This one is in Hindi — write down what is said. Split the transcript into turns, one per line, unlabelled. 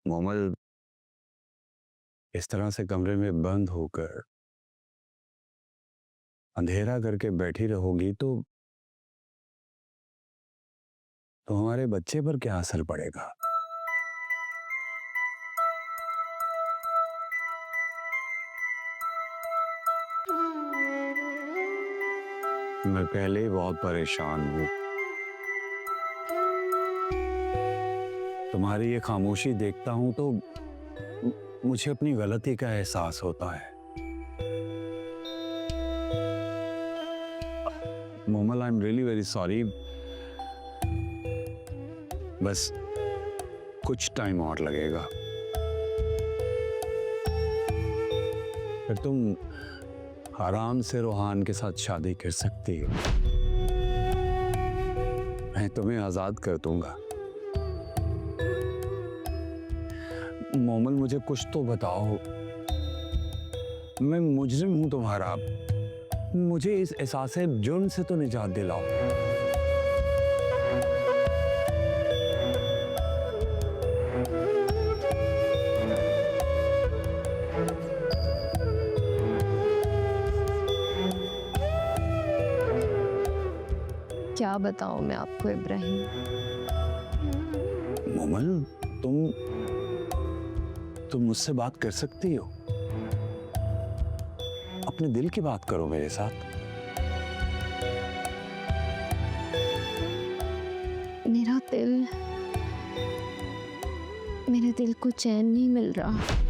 मोमल, इस तरह से कमरे में बंद होकर अंधेरा करके बैठी रहोगी तो हमारे बच्चे पर क्या असर पड़ेगा? मैं पहले ही बहुत परेशान हूं। तुम्हारी ये खामोशी देखता हूं तो मुझे अपनी गलती का एहसास होता है। Momal, I am really very sorry. बस कुछ टाइम और लगेगा, फिर तुम आराम से रोहान के साथ शादी कर सकती हो। मैं तुम्हें आजाद कर दूंगा। मोमल, मुझे कुछ तो बताओ। मैं मुजरिम हूं तुम्हारा। मुझे इस एहसास जुर्म से तो निजात दिलाओ।
क्या बताऊं मैं आपको इब्राहिम।
मोमल, तुम मुझसे बात कर सकती हो। अपने दिल की बात करो मेरे साथ।
मेरे दिल को चैन नहीं मिल रहा।